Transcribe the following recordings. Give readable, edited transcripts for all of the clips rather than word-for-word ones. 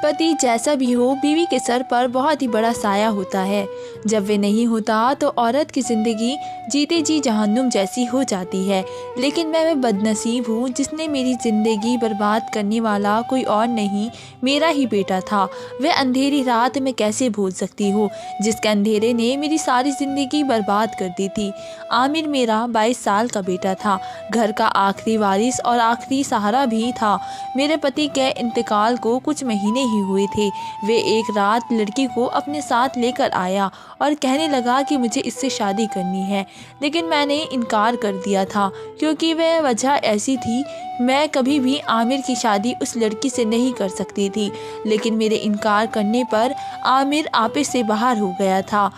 पति जैसा भी हो, बीवी के सर पर बहुत ही बड़ा साया होता है। जब वे नहीं होता तो औरत की ज़िंदगी जीते जी जहन्नुम जैसी हो जाती है। लेकिन मैं बदनसीब हूँ जिसने मेरी ज़िंदगी बर्बाद करने वाला कोई और नहीं, मेरा ही बेटा था। वह अंधेरी रात मैं कैसे भूल सकती हूँ जिसके अंधेरे ने मेरी सारी ज़िंदगी बर्बाद कर दी थी। आमिर मेरा 22 साल का बेटा था, घर का आखिरी वारिस और आखिरी सहारा भी था। मेरे पति के इंतकाल को कुछ महीने ही हुए थे। वे एक रात लड़की को अपने साथ लेकर आया और कहने लगा कि मुझे इससे शादी करनी है, लेकिन मैंने इनकार कर दिया था क्योंकि वह वजह ऐसी थी, मैं कभी भी आमिर की शादी उस लड़की से नहीं कर सकती थी। लेकिन मेरे इनकार करने पर आमिर आपे से बाहर हो गया था।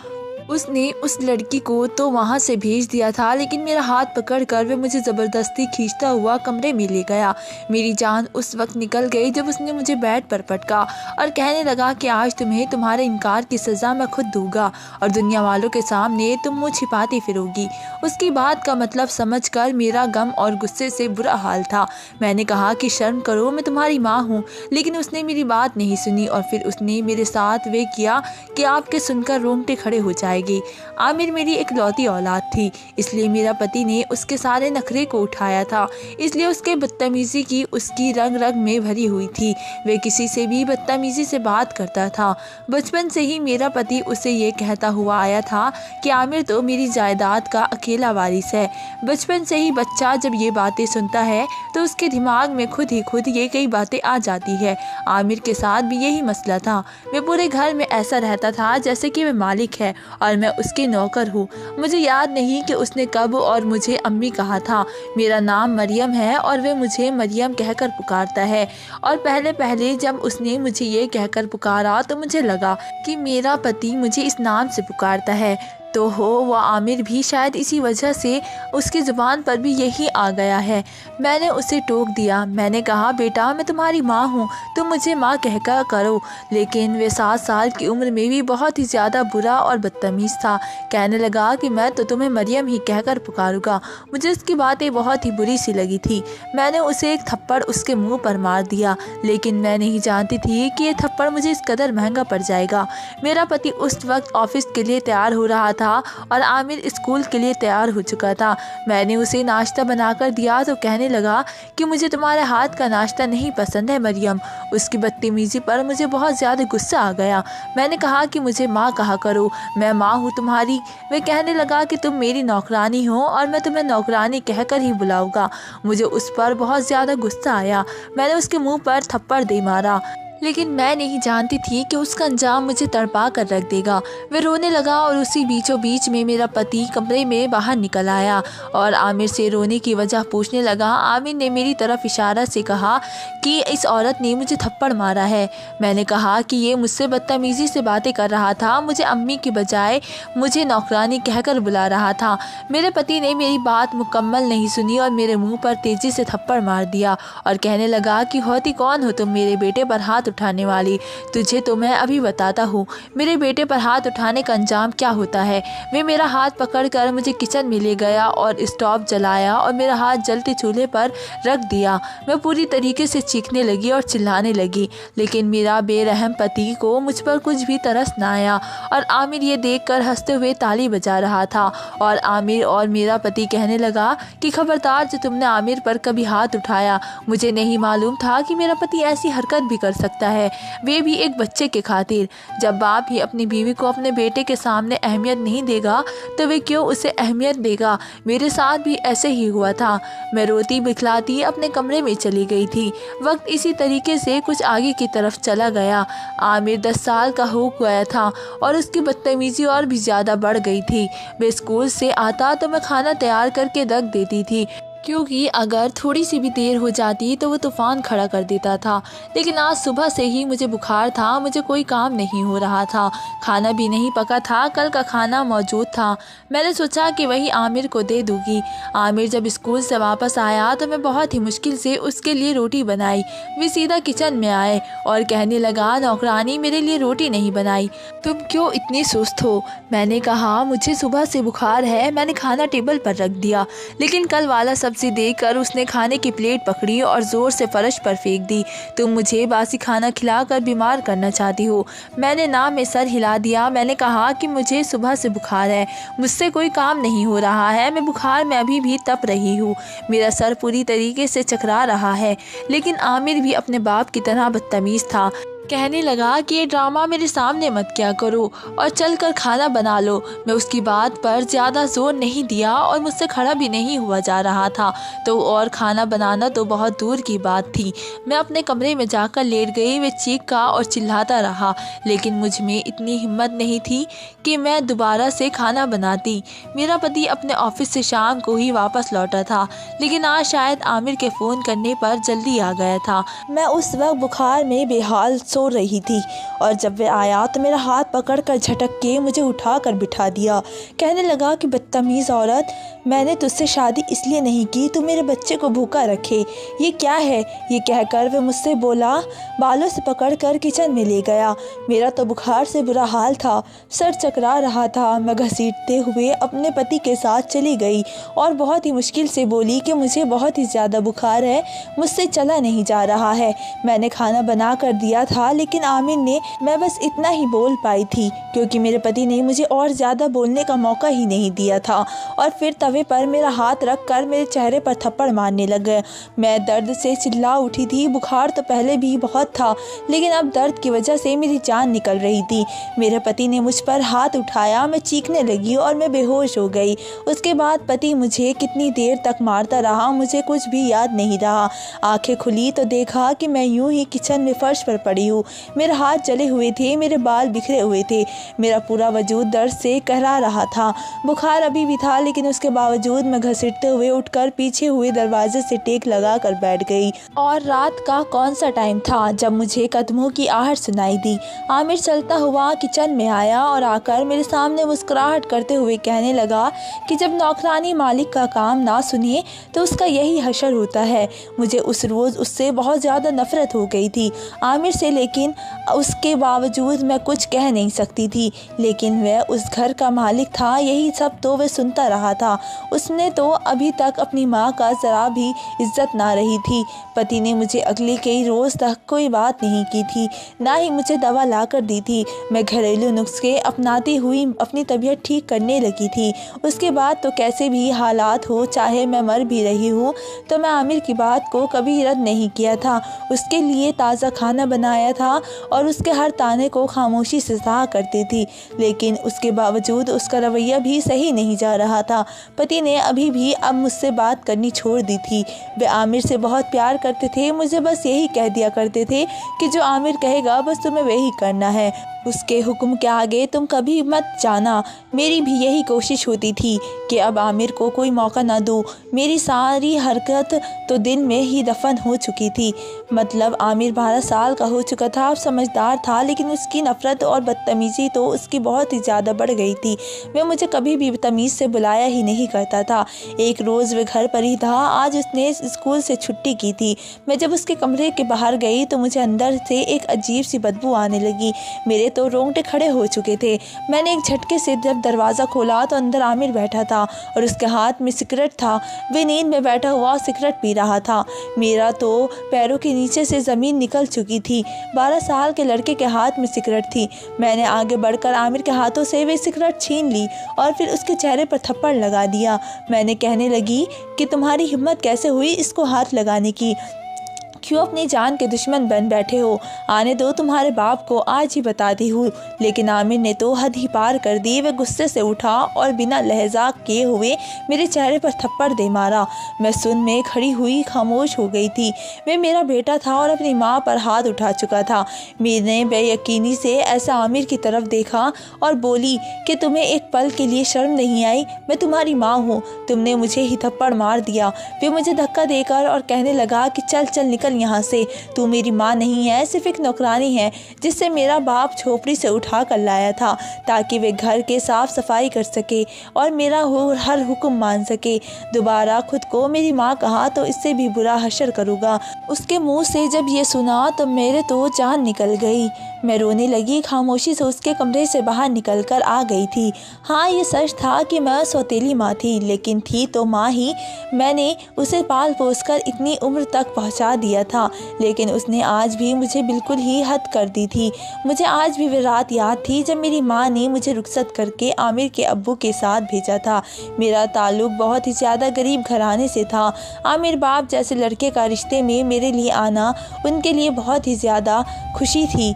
उसने उस लड़की को तो वहाँ से भेज दिया था, लेकिन मेरा हाथ पकड़कर वह मुझे ज़बरदस्ती खींचता हुआ कमरे में ले गया। मेरी जान उस वक्त निकल गई जब उसने मुझे बेड पर पटका और कहने लगा कि आज तुम्हें तुम्हारे इनकार की सज़ा मैं खुद दूंगा और दुनिया वालों के सामने तुम मुँह छिपाती फिरोगी। उसकी बात का मतलब समझकर मेरा गम और गुस्से से बुरा हाल था। मैंने कहा कि शर्म करो, मैं तुम्हारी माँ हूँ, लेकिन उसने मेरी बात नहीं सुनी और फिर उसने मेरे साथ वे किया कि आपके सुनकर रोंगटे खड़े हो जाए। आमिर मेरी इकलौती औलाद थी, इसलिए मेरा पति ने उसके सारे नखरे को उठाया था, इसलिए उसके बदतमीजी की उसकी रग रग में भरी हुई थी। वे किसी से भी बदतमीजी से बात करता था। बचपन से ही मेरा पति उसे ये कहता हुआ आया था कि आमिर तो मेरी जायदाद का अकेला वारिस है। बचपन से ही बच्चा जब ये बातें सुनता है तो उसके दिमाग में खुद ये कई बातें आ जाती है। आमिर के साथ भी यही मसला था। वे पूरे घर में ऐसा रहता था जैसे कि वह मालिक है और मैं उसके नौकर हूँ। मुझे याद नहीं कि उसने कब और मुझे अम्मी कहा था। मेरा नाम मरियम है और वे मुझे मरियम कहकर पुकारता है। और पहले जब उसने मुझे ये कहकर पुकारा तो मुझे लगा कि मेरा पति मुझे इस नाम से पुकारता है, तो हो वह आमिर भी शायद इसी वजह से उसकी ज़ुबान पर भी यही आ गया है। मैंने उसे टोक दिया। मैंने कहा, बेटा मैं तुम्हारी माँ हूँ, तुम मुझे माँ कहकर करो। लेकिन वे 7 साल की उम्र में भी बहुत ही ज़्यादा बुरा और बदतमीज़ था। कहने लगा कि मैं तो तुम्हें मरियम ही कहकर पुकारूंगा। मुझे उसकी बातें बहुत ही बुरी सी लगी थी। मैंने उसे एक थप्पड़ उसके मुँह पर मार दिया, लेकिन मैं नहीं जानती थी कि ये थप्पड़ मुझे इस कदर महंगा पड़ जाएगा। मेरा पति उस वक्त ऑफिस के लिए तैयार हो रहा था और आमिर स्कूल के लिए तैयार हो चुका था। मैंने उसे नाश्ता बनाकर दिया तो कहने लगा कि मुझे तुम्हारे हाथ का नाश्ता नहीं पसंद है मरियम। उसकी बदतमीजी पर मुझे बहुत ज़्यादा गुस्सा आ गया। मैंने कहा कि मुझे माँ कहा करो, मैं माँ हूँ तुम्हारी। वह कहने लगा कि तुम मेरी नौकरानी हो और मैं तुम्हें नौकरानी कहकर ही बुलाऊंगा। मुझे उस पर बहुत ज़्यादा गुस्सा आया। मैंने उसके मुँह पर थप्पड़ दे मारा, लेकिन मैं नहीं जानती थी कि उसका अंजाम मुझे तड़पा कर रख देगा। वह रोने लगा और उसी बीचों बीच में मेरा पति कमरे में बाहर निकल आया और आमिर से रोने की वजह पूछने लगा। आमिर ने मेरी तरफ इशारा से कहा कि इस औरत ने मुझे थप्पड़ मारा है। मैंने कहा कि ये मुझसे बदतमीज़ी से बातें कर रहा था, मुझे अम्मी के बजाय मुझे नौकरानी कहकर बुला रहा था। मेरे पति ने मेरी बात मुकम्मल नहीं सुनी और मेरे मुँह पर तेज़ी से थप्पड़ मार दिया और कहने लगा कि होती कौन हो तुम मेरे बेटे पर हाथ उठाने वाली? तुझे तो मैं अभी बताता हूँ मेरे बेटे पर हाथ उठाने का अंजाम क्या होता है। वे मेरा हाथ पकड़कर मुझे किचन में ले गया और स्टोव जलाया और मेरा हाथ जलते चूल्हे पर रख दिया। मैं पूरी तरीके से चीखने लगी और चिल्लाने लगी, लेकिन मेरा बेरहम पति को मुझ पर कुछ भी तरस न आया और आमिर ये देखकर हंसते हुए ताली बजा रहा था। और आमिर और मेरा पति कहने लगा कि खबरदार जो तुमने आमिर पर कभी हाथ उठाया। मुझे नहीं मालूम था कि मेरा पति ऐसी हरकत भी कर सकता है, वे भी एक बच्चे के खातिर। जब बाप ही अपनी बीवी को अपने बेटे के सामने अहमियत नहीं देगा तो वे क्यों उसे अहमियत देगा। मेरे साथ भी ऐसे ही हुआ था। मैं रोती बिखलाती अपने कमरे में चली गई थी। वक्त इसी तरीके से कुछ आगे की तरफ चला गया। आमिर 10 साल का हो गया था और उसकी बदतमीजी और भी ज़्यादा बढ़ गई थी। वे स्कूल से आता तो मैं खाना तैयार करके रख देती थी, क्योंकि अगर थोड़ी सी भी देर हो जाती तो वो तूफ़ान खड़ा कर देता था। लेकिन आज सुबह से ही मुझे बुखार था, मुझे कोई काम नहीं हो रहा था, खाना भी नहीं पका था, कल का खाना मौजूद था। मैंने सोचा कि वही आमिर को दे दूँगी। आमिर जब स्कूल से वापस आया तो मैं बहुत ही मुश्किल से उसके लिए रोटी बनाई। वे सीधा किचन में आए और कहने लगा, नौकरानी मेरे लिए रोटी नहीं बनाई, तुम क्यों इतनी सुस्त हो? मैंने कहा, मुझे सुबह से बुखार है, मैंने खाना टेबल पर रख दिया, लेकिन कल वाला सब सब्जी देकर उसने खाने की प्लेट पकड़ी और ज़ोर से फर्श पर फेंक दी। तुम मुझे बासी खाना खिलाकर बीमार करना चाहती हो। मैंने ना में सर हिला दिया। मैंने कहा कि मुझे सुबह से बुखार है, मुझसे कोई काम नहीं हो रहा है, मैं बुखार में अभी भी तप रही हूँ, मेरा सर पूरी तरीके से चकरा रहा है। लेकिन आमिर भी अपने बाप की तरह बदतमीज़ था। कहने लगा कि ये ड्रामा मेरे सामने मत किया करो और चल कर खाना बना लो। मैं उसकी बात पर ज़्यादा जोर नहीं दिया और मुझसे खड़ा भी नहीं हुआ जा रहा था तो और खाना बनाना तो बहुत दूर की बात थी। मैं अपने कमरे में जाकर लेट गई। मैं चीखा और चिल्लाता रहा, लेकिन मुझ में इतनी हिम्मत नहीं थी कि मैं दोबारा से खाना बनाती। मेरा पति अपने ऑफिस से शाम को ही वापस लौटा था, लेकिन आज शायद आमिर के फ़ोन करने पर जल्दी आ गया था। मैं उस वक्त बुखार में बेहाल सो रही थी और जब वह आया तो मेरा हाथ पकड़कर झटक के मुझे उठाकर बिठा दिया। कहने लगा कि बदतमीज़ औरत, मैंने तुझसे शादी इसलिए नहीं की तू मेरे बच्चे को भूखा रखे। ये क्या है? ये कहकर वह मुझसे बोला, बालों से पकड़कर किचन में ले गया। मेरा तो बुखार से बुरा हाल था, सर चकरा रहा था। मैं घसीटते हुए अपने पति के साथ चली गई और बहुत ही मुश्किल से बोली कि मुझे बहुत ही ज़्यादा बुखार है, मुझसे चला नहीं जा रहा है। मैंने खाना बना कर दिया था, लेकिन आमिर ने, मैं बस इतना ही बोल पाई थी क्योंकि मेरे पति ने मुझे और ज़्यादा बोलने का मौका ही नहीं दिया था। और फिर तवे पर मेरा हाथ रख कर मेरे चेहरे पर थप्पड़ मारने लग गए। मैं दर्द से चिल्ला उठी थी। बुखार तो पहले भी बहुत था, लेकिन अब दर्द की वजह से मेरी जान निकल रही थी। मेरे पति ने मुझ पर हाथ उठाया, मैं चीखने लगी और मैं बेहोश हो गई। उसके बाद पति मुझे कितनी देर तक मारता रहा मुझे कुछ भी याद नहीं रहा। आंखें खुली तो देखा कि मैं यूं ही किचन में फर्श पर पड़ी हूँ। मेरे हाथ जले हुए थे, मेरे बाल बिखरे हुए थे, मेरा पूरा वजूद दर्द से कहरा रहा था। बुखार अभी भी था, लेकिन उसके बावजूद मैं घसीटते हुए उठकर पीछे हुए दरवाजे से टेक लगा कर बैठ गई। और रात का कौन सा टाइम था जब मुझे कदमों की आहट सुनाई दी। आमिर चलता हुआ किचन में आया और आकर मेरे सामने मुस्कुराहट करते हुए कहने लगा कि जब नौकरानी मालिक का काम ना सुने तो उसका यही हशर होता है। मुझे उस रोज़ उससे बहुत ज़्यादा नफरत हो गई थी, आमिर से, लेकिन उसके बावजूद मैं कुछ कह नहीं सकती थी। लेकिन वह उस घर का मालिक था, यही सब तो वह सुनता रहा था। उसने तो अभी तक अपनी माँ का ज़रा भी इज्जत ना रही थी। पति ने मुझे अगले कई रोज़ तक कोई बात नहीं की थी, ना ही मुझे दवा ला कर दी थी। मैं घरेलू नुस्खे अपनाती हुई अपनी तबीयत ठीक करने लगी थी। उसके बाद तो कैसे भी हालात हो, चाहे मैं मर भी रही हूँ, तो मैं आमिर की बात को कभी रद्द नहीं किया था। उसके लिए ताज़ा खाना बनाया था और उसके हर ताने को खामोशी से सहा करती थी, लेकिन उसके बावजूद उसका रवैया भी सही नहीं जा रहा था। पति ने अभी भी अब मुझसे बात करनी छोड़ दी थी। वे आमिर से बहुत प्यार करते थे, मुझे बस यही कह दिया करते थे कि जो आमिर कहेगा बस तुम्हें वही करना है, उसके हुक्म के आगे तुम कभी मत जाना। मेरी भी यही कोशिश होती थी कि अब आमिर को कोई मौका ना दूँ। मेरी सारी हरकत तो दिल में ही दफन हो चुकी थी। मतलब आमिर 12 साल का हो चुका था, अब समझदार था, लेकिन उसकी नफ़रत और बदतमीज़ी तो उसकी बहुत ही ज़्यादा बढ़ गई थी। वह मुझे कभी भी तमीज़ से बुलाया ही नहीं करता था। एक रोज़ वह घर पर ही था, आज उसने स्कूल से छुट्टी की थी। मैं जब उसके कमरे के बाहर गई तो मुझे अंदर से एक अजीब सी बदबू आने लगी। मेरे तो रोंगटे खड़े हो चुके थे। मैंने एक झटके से जब दरवाज़ा खोला तो अंदर आमिर बैठा था और उसके हाथ में सिगरेट था। वह नींद में बैठा हुआ सिगरेट पी रहा था। मेरा तो पैरों के नीचे से ज़मीन निकल चुकी थी। 12 साल के लड़के के हाथ में सिगरेट थी। मैंने आगे बढ़कर आमिर के हाथों से वे सिगरेट छीन ली और फिर उसके चेहरे पर थप्पड़ लगा दिया। मैंने कहने लगी कि तुम्हारी हिम्मत कैसे हुई इसको हाथ लगाने की? क्यों अपनी जान के दुश्मन बन बैठे हो? आने दो, तुम्हारे बाप को आज ही बताती हूँ। लेकिन आमिर ने तो हद ही पार कर दी। वह गुस्से से उठा और बिना लहजा किए हुए मेरे चेहरे पर थप्पड़ दे मारा। मैं सुन में खड़ी हुई खामोश हो गई थी। वह मेरा बेटा था और अपनी माँ पर हाथ उठा चुका था। मैंने बेयकीनी से ऐसा आमिर की तरफ देखा और बोली कि तुम्हें एक पल के लिए शर्म नहीं आई? मैं तुम्हारी माँ हूँ, तुमने मुझे ही थप्पड़ मार दिया। वे मुझे धक्का देकर और कहने लगा कि चल चल निकल यहाँ से। तू मेरी माँ नहीं है, सिर्फ एक नौकरानी है जिससे मेरा बाप झोपड़ी से उठा कर लाया था ताकि वे घर के साफ सफाई कर सके और मेरा हर हुक्म मान सके। दोबारा खुद को मेरी माँ कहा तो इससे भी बुरा हशर करूँगा। उसके मुँह से जब ये सुना तो मेरे तो जान निकल गई। मैं रोने लगी। खामोशी से उसके कमरे से बाहर निकल कर आ गई थी। हाँ, ये सच था कि मैं सौतेली माँ थी, लेकिन थी तो माँ ही। मैंने उसे पाल पोस कर इतनी उम्र तक पहुँचा दिया था, लेकिन उसने आज भी मुझे बिल्कुल ही हद कर दी थी। मुझे आज भी वे रात याद थी जब मेरी माँ ने मुझे रुखसत करके आमिर के अब्बू के साथ भेजा था। मेरा ताल्लुक बहुत ही ज़्यादा गरीब घराने से था। आमिर बाप जैसे लड़के का रिश्ते में मेरे लिए आना उनके लिए बहुत ही ज़्यादा खुशी थी,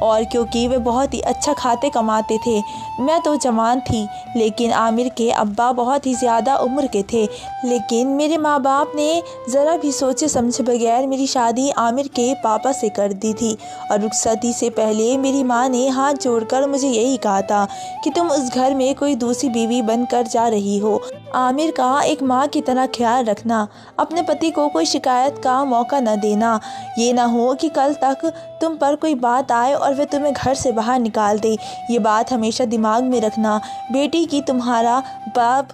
और क्योंकि वे बहुत ही अच्छा खाते कमाते थे। मैं तो जवान थी, लेकिन आमिर के अब्बा बहुत ही ज़्यादा उम्र के थे। लेकिन मेरे माँ बाप ने ज़रा भी सोचे समझे बगैर मेरी शादी आमिर के पापा से कर दी थी, और रुखसती से पहले मेरी माँ ने हाथ जोड़कर मुझे यही कहा था कि तुम उस घर में कोई दूसरी बीवी बनकर जा रही हो। आमिर का एक माँ की तरह ख्याल रखना, अपने पति को कोई शिकायत का मौका न देना। ये ना हो कि कल तक तुम पर कोई बात आए और वे तुम्हें घर से बाहर निकाल दे। ये बात हमेशा दिमाग में रखना बेटी की। तुम्हारा बाप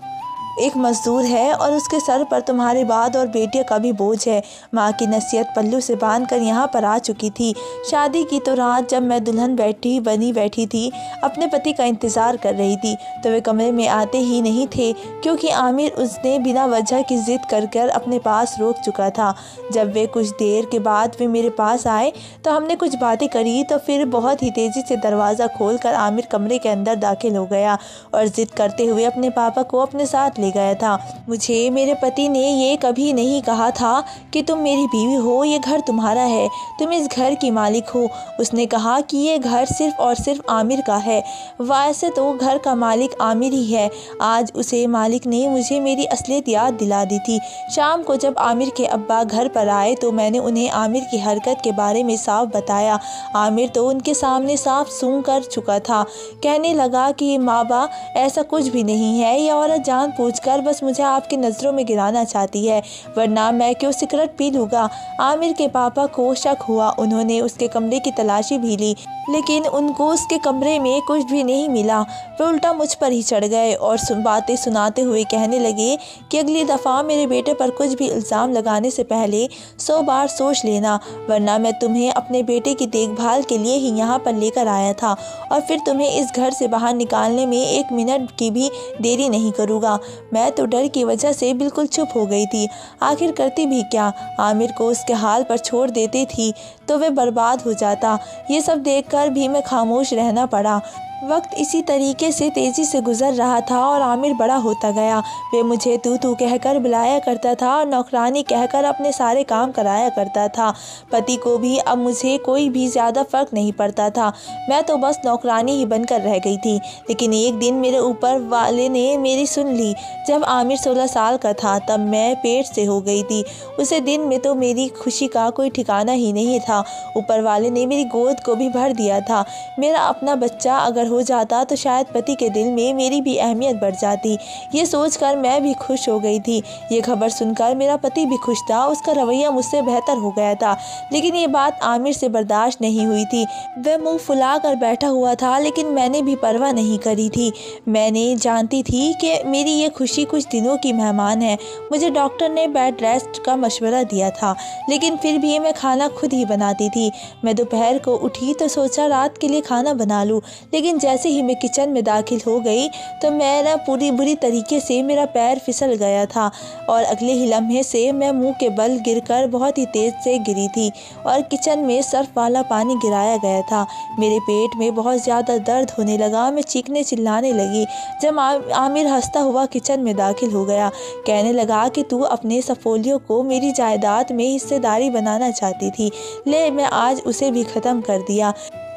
एक मजदूर है और उसके सर पर तुम्हारे बाद और बेटियों का भी बोझ है। माँ की नसीहत पल्लू से बांधकर यहाँ पर आ चुकी थी। शादी की तो रात जब मैं दुल्हन बनी बैठी थी, अपने पति का इंतज़ार कर रही थी, तो वे कमरे में आते ही नहीं थे, क्योंकि आमिर उसने बिना वजह की ज़िद कर अपने पास रोक चुका था। जब वे कुछ देर के बाद वे मेरे पास आए तो हमने कुछ बातें करी, तो फिर बहुत ही तेज़ी से दरवाज़ा खोलकर आमिर कमरे के अंदर दाखिल हो गया और ज़िद करते हुए अपने पापा को अपने साथ गया था। मुझे मेरे पति ने ये कभी नहीं कहा था कि तुम मेरी बीवी हो, ये घर तुम्हारा है, तुम इस घर की मालिक हो। उसने कहा कि ये घर सिर्फ और सिर्फ आमिर का है। वैसे तो घर का मालिक आमिर ही है। आज उसे मालिक ने मुझे मेरी असलियत याद दिला दी थी। शाम को जब आमिर के अब्बा घर पर आए तो मैंने उन्हें आमिर की हरकत के बारे में साफ बताया। आमिर तो उनके सामने साफ सूंघ कर चुका था। कहने लगा कि माँ बा, ऐसा कुछ भी नहीं है, ये औरत जान कर बस मुझे आपकी नज़रों में गिराना चाहती है, वरना मैं क्यों सिगरेट पी लूँगा। आमिर के पापा को शक हुआ। उन्होंने उसके कमरे की तलाशी भी ली, लेकिन उनको उसके कमरे में कुछ भी नहीं मिला। वे उल्टा मुझ पर ही चढ़ गए और बातें सुनाते हुए कहने लगे कि अगली दफ़ा मेरे बेटे पर कुछ भी इल्ज़ाम लगाने से पहले 100 बार सोच लेना, वरना मैं तुम्हें अपने बेटे की देखभाल के लिए ही यहाँ पर लेकर आया था, और फिर तुम्हें इस घर से बाहर निकालने में 1 मिनट की भी देरी नहीं करूँगा। मैं तो डर की वजह से बिल्कुल चुप हो गई थी। आखिर करती भी क्या? आमिर को उसके हाल पर छोड़ देती थी तो वे बर्बाद हो जाता। ये सब देखकर भी मैं खामोश रहना पड़ा। वक्त इसी तरीके से तेज़ी से गुजर रहा था और आमिर बड़ा होता गया। वे मुझे तू कहकर बुलाया करता था और नौकरानी कहकर अपने सारे काम कराया करता था। पति को भी अब मुझे कोई भी ज़्यादा फ़र्क नहीं पड़ता था। मैं तो बस नौकरानी ही बनकर रह गई थी। लेकिन एक दिन मेरे ऊपर वाले ने मेरी सुन ली। जब आमिर 16 साल का था तब मैं पेट से हो गई थी। उसे दिन में तो मेरी खुशी का कोई ठिकाना ही नहीं था। ऊपर वाले ने मेरी गोद को भी भर दिया था। मेरा अपना बच्चा अगर हो जाता तो शायद पति के दिल में मेरी भी अहमियत बढ़ जाती। ये सोचकर मैं भी खुश हो गई थी। ये खबर सुनकर मेरा पति भी खुश था। उसका रवैया मुझसे बेहतर हो गया था। लेकिन ये बात आमिर से बर्दाश्त नहीं हुई थी। वह मुंह फुला कर बैठा हुआ था, लेकिन मैंने भी परवाह नहीं करी थी। मैंने जानती थी कि मेरी ये खुशी कुछ दिनों की मेहमान है। मुझे डॉक्टर ने बेड रेस्ट का मशवरा दिया था, लेकिन फिर भी मैं खाना खुद ही बनाती थी। मैं दोपहर को उठी तो सोचा रात के लिए खाना बना लूँ, लेकिन जैसे ही मैं किचन में दाखिल हो गई तो मेरा पूरी बुरी तरीके से मेरा पैर फिसल गया था और अगले ही लम्हे से मैं मुंह के बल गिरकर बहुत ही तेज़ से गिरी थी और किचन में सर्फ वाला पानी गिराया गया था। मेरे पेट में बहुत ज़्यादा दर्द होने लगा। मैं चीखने चिल्लाने लगी। जब आमिर हंसता हुआ किचन में दाखिल हो गया, कहने लगा कि तू अपने सफोलियों को मेरी जायदाद में हिस्सेदारी बनाना चाहती थी, ले मैं आज उसे भी ख़त्म कर दिया।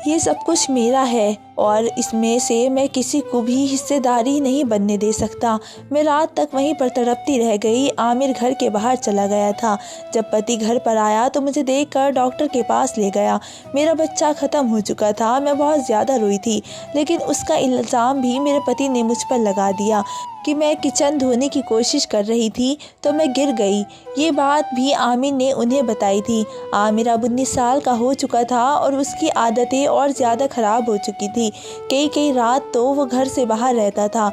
ये सब कुछ मेरा है और इसमें से मैं किसी को भी हिस्सेदारी नहीं बनने दे सकता। मैं रात तक वहीं पर तड़पती रह गई। आमिर घर के बाहर चला गया था। जब पति घर पर आया तो मुझे देखकर डॉक्टर के पास ले गया। मेरा बच्चा ख़त्म हो चुका था। मैं बहुत ज़्यादा रोई थी, लेकिन उसका इल्ज़ाम भी मेरे पति ने मुझ पर लगा दिया कि मैं किचन धोने की कोशिश कर रही थी तो मैं गिर गई। ये बात भी आमिर ने उन्हें बताई थी। आमिर अब 19 साल का हो चुका था और उसकी आदतें और ज़्यादा ख़राब हो चुकी थी। कई रात तो वो घर से बाहर रहता था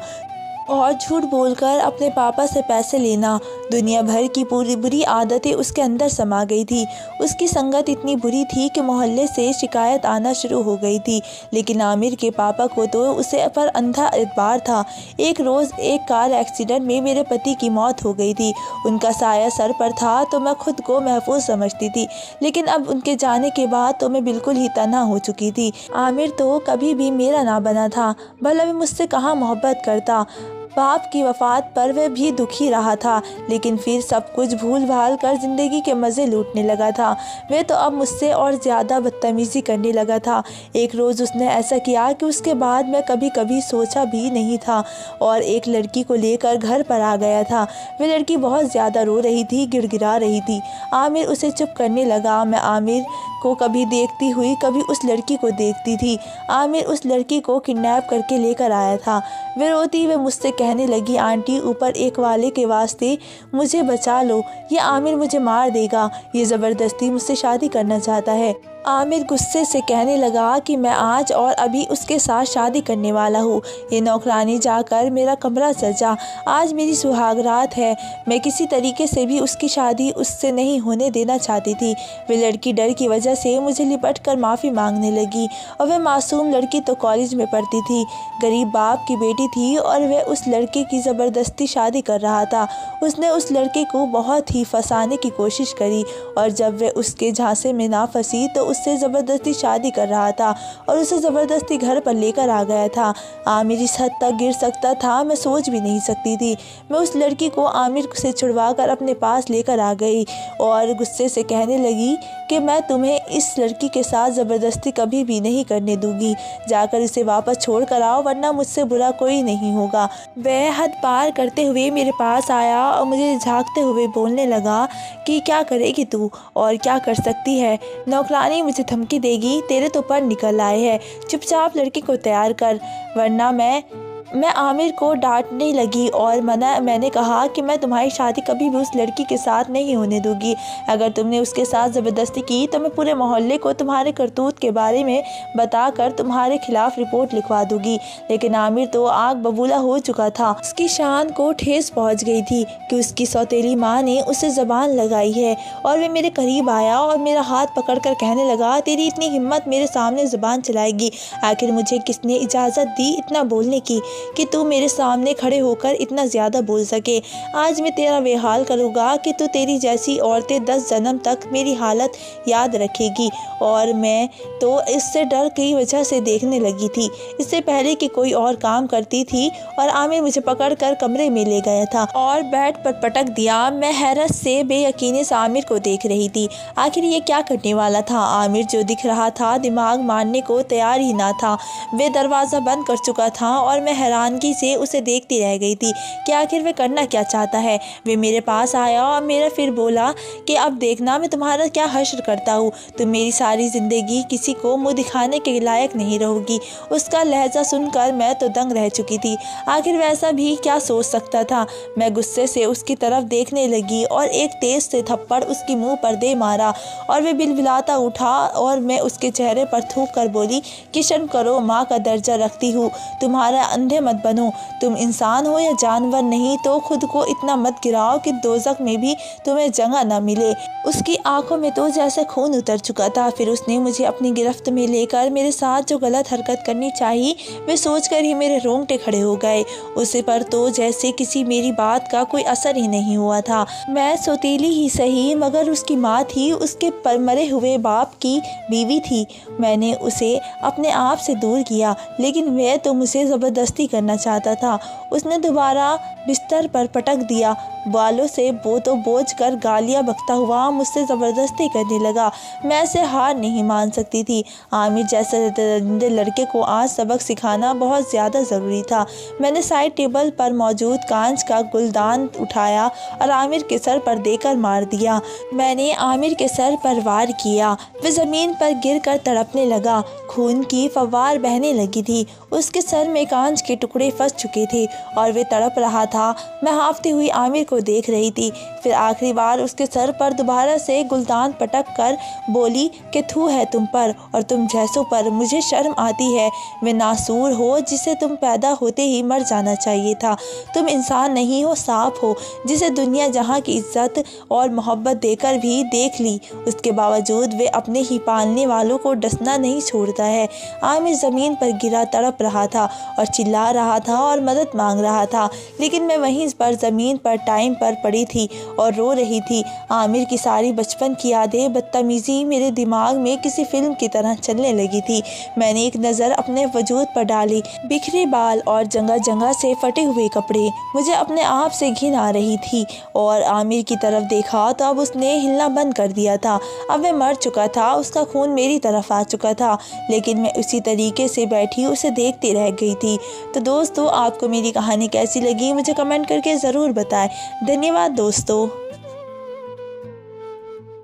और झूठ बोलकर अपने पापा से पैसे लेना। दुनिया भर की पूरी बुरी आदतें उसके अंदर समा गई थी। उसकी संगत इतनी बुरी थी कि मोहल्ले से शिकायत आना शुरू हो गई थी। लेकिन आमिर के पापा को तो उसे पर अंधा एतबार था। एक रोज़ एक कार एक्सीडेंट में मेरे पति की मौत हो गई थी। उनका साया सर पर था तो मैं खुद को महफूज समझती थी, लेकिन अब उनके जाने के बाद तो मैं बिल्कुल ही तन्हा हो चुकी थी। आमिर तो कभी भी मेरा ना बना था। भला मैं मुझसे कहाँ मोहब्बत करता। बाप की वफ़ात पर वह भी दुखी रहा था, लेकिन फिर सब कुछ भूल भाल कर ज़िंदगी के मज़े लूटने लगा था। वह तो अब मुझसे और ज़्यादा बदतमीज़ी करने लगा था। एक रोज़ उसने ऐसा किया कि उसके बाद मैं कभी सोचा भी नहीं था, और एक लड़की को लेकर घर पर आ गया था। वह लड़की बहुत ज़्यादा रो रही थी, गिड़गिड़ा रही थी। आमिर उसे चुप करने लगा। मैं आमिर को कभी देखती हुई कभी उस लड़की को देखती थी। आमिर उस लड़की को किडनैप करके लेकर आया था। वह रोती हुई मुझसे कहने लगी, आंटी ऊपर एक वाले के वास्ते मुझे बचा लो, ये आमिर मुझे मार देगा, ये ज़बरदस्ती मुझसे शादी करना चाहता है। आमिर गुस्से से कहने लगा कि मैं आज और अभी उसके साथ शादी करने वाला हूँ। ये नौकरानी जाकर मेरा कमरा सजा। आज मेरी सुहागरात है। मैं किसी तरीके से भी उसकी शादी उससे नहीं होने देना चाहती थी। वह लड़की डर की वजह से मुझे लिपट कर माफ़ी मांगने लगी, और वह मासूम लड़की तो कॉलेज में पढ़ती थी, गरीब बाप की बेटी थी, और वह उस लड़के की ज़बरदस्ती शादी कर रहा था। उसने उस लड़के को बहुत ही फंसाने की कोशिश करी, और जब वह उसके झांसे में ना फंसी तो उससे ज़बरदस्ती शादी कर रहा था और उसे ज़बरदस्ती घर पर लेकर आ गया था। आमिर इस हद तक गिर सकता था, मैं सोच भी नहीं सकती थी। मैं उस लड़की को आमिर से छुड़वा कर अपने पास लेकर आ गई और गुस्से से कहने लगी कि मैं तुम्हें इस लड़की के साथ ज़बरदस्ती कभी भी नहीं करने दूंगी। जाकर इसे वापस छोड़ कर आओ, वरना मुझसे बुरा कोई नहीं होगा। वह हद पार करते हुए मेरे पास आया और मुझे झांकते हुए बोलने लगा कि क्या करेगी तू और क्या कर सकती है। नौकरानी मुझे धमकी देगी, तेरे तो पर निकल आए हैं, चुपचाप लड़की को तैयार कर, वरना मैं आमिर को डांटने लगी और मैंने कहा कि मैं तुम्हारी शादी कभी भी उस लड़की के साथ नहीं होने दूंगी। अगर तुमने उसके साथ ज़बरदस्ती की तो मैं पूरे मोहल्ले को तुम्हारे करतूत के बारे में बताकर तुम्हारे खिलाफ रिपोर्ट लिखवा दूंगी। लेकिन आमिर तो आग बबूला हो चुका था। उसकी शान को ठेस पहुंच गई थी कि उसकी सौतेली माँ ने उसे ज़बान लगाई है, और वह मेरे करीब आया और मेरा हाथ पकड़कर कहने लगा, तेरी इतनी हिम्मत मेरे सामने ज़बान चलाएगी? आखिर मुझे किसने इजाज़त दी इतना बोलने की कि तू मेरे सामने खड़े होकर इतना ज़्यादा बोल सके? आज मैं तेरा बेहाल करूँगा कि तू तेरी जैसी औरतें 10 जन्म तक मेरी हालत याद रखेगी। और मैं तो इससे डर की वजह से देखने लगी थी, इससे पहले कि कोई और काम करती थी। और आमिर मुझे पकड़कर कमरे में ले गया था और बेड पर पटक दिया। मैं हैरत से बेयकीनी से आमिर को देख रही थी। आखिर ये क्या करने वाला था? आमिर जो दिख रहा था दिमाग मारने को तैयार ही ना था। वे दरवाज़ा बंद कर चुका था और मैं हैरानगी से उसे देखती रह गई थी कि आखिर वे करना क्या चाहता है। वे मेरे पास आया और मेरा फिर बोला कि अब देखना मैं तुम्हारा क्या हश्र करता हूँ। तुम मेरी सारी ज़िंदगी किसी को मुँह दिखाने के लायक नहीं रहोगी। उसका लहजा सुनकर मैं तो दंग रह चुकी थी। आखिर वैसा भी क्या सोच सकता था। मैं गुस्से से उसकी तरफ देखने लगी और एक तेज से थप्पड़ उसकी मुँह पर दे मारा और वे बिलबिलाता उठा और मैं उसके चेहरे पर थूक कर बोली कि शर्म करो, माँ का दर्जा रखती हूँ, तुम्हारा अंधे मत बनो। तुम इंसान हो या जानवर, नहीं तो खुद को इतना मत गिराओ कि दोज़ख में भी तुम्हें जगह न मिले। उसकी आंखों में तो जैसे खून उतर चुका था। फिर उसने मुझे अपनी गिरफ्त में लेकर मेरे साथ जो गलत हरकत करनी चाहिए वे सोचकर ही मेरे रोंगटे खड़े हो गए। उसे पर तो जैसे किसी मेरी बात का कोई असर ही नहीं हुआ था। मैं सौतेली ही सही मगर उसकी माँ थी, उसके पर मरे हुए बाप की बीवी थी। मैंने उसे अपने आप से दूर किया, लेकिन वह तो मुझे ज़बरदस्ती करना चाहता था। उसने दोबारा बिस्तर पर पटक दिया। बालों से बोझ कर गालियाँ बकता हुआ मुझसे ज़बरदस्ती करने लगा। मैं ऐसे हार नहीं मान सकती थी। आमिर जैसे दरिंदे लड़के को आज सबक सिखाना बहुत ज़्यादा ज़रूरी था। मैंने साइड टेबल पर मौजूद कांच का गुलदान उठाया और आमिर के सर पर देकर मार दिया। मैंने आमिर के सर पर वार किया। वह ज़मीन पर गिरकर तड़पने लगा। खून की फव्वार बहने लगी थी। उसके सर में कांच के टुकड़े फंस चुके थे और वे तड़प रहा था। मैं हांफती हुई आमिर को देख रही थी। फिर आखिरी बार उसके सर पर दोबारा से गुलदान पटक कर बोली कि थू है तुम पर और तुम जैसों पर, मुझे शर्म आती है। वे नासूर हो जिसे तुम पैदा होते ही मर जाना चाहिए था। तुम इंसान नहीं हो, सांप हो जिसे दुनिया जहाँ की इज्जत और मोहब्बत देकर भी देख ली। उसके बावजूद वे अपने ही पालने वालों को डसना नहीं छोड़ता है। आमिर ज़मीन पर गिरा तड़प रहा था और चिल्ला रहा था और मदद मांग रहा था, लेकिन मैं वहीं पर ज़मीन पर टाइम पर पड़ी थी और रो रही थी। आमिर की सारी बचपन की यादें बदतमीज़ी मेरे दिमाग में किसी फिल्म की तरह चलने लगी थी। मैंने एक नज़र अपने वजूद पर डाली। बिखरे बाल और जगह जगह से फटे हुए कपड़े। मुझे अपने आप से घिन आ रही थी और आमिर की तरफ देखा तो अब उसने हिलना बंद कर दिया था। अब वह मर चुका था। उसका खून मेरी तरफ आ चुका था, लेकिन मैं उसी तरीके से बैठी उसे देखती रह गई थी। तो दोस्तों, आपको मेरी कहानी कैसी लगी मुझे कमेंट करके ज़रूर बताएं। धन्यवाद दोस्तों।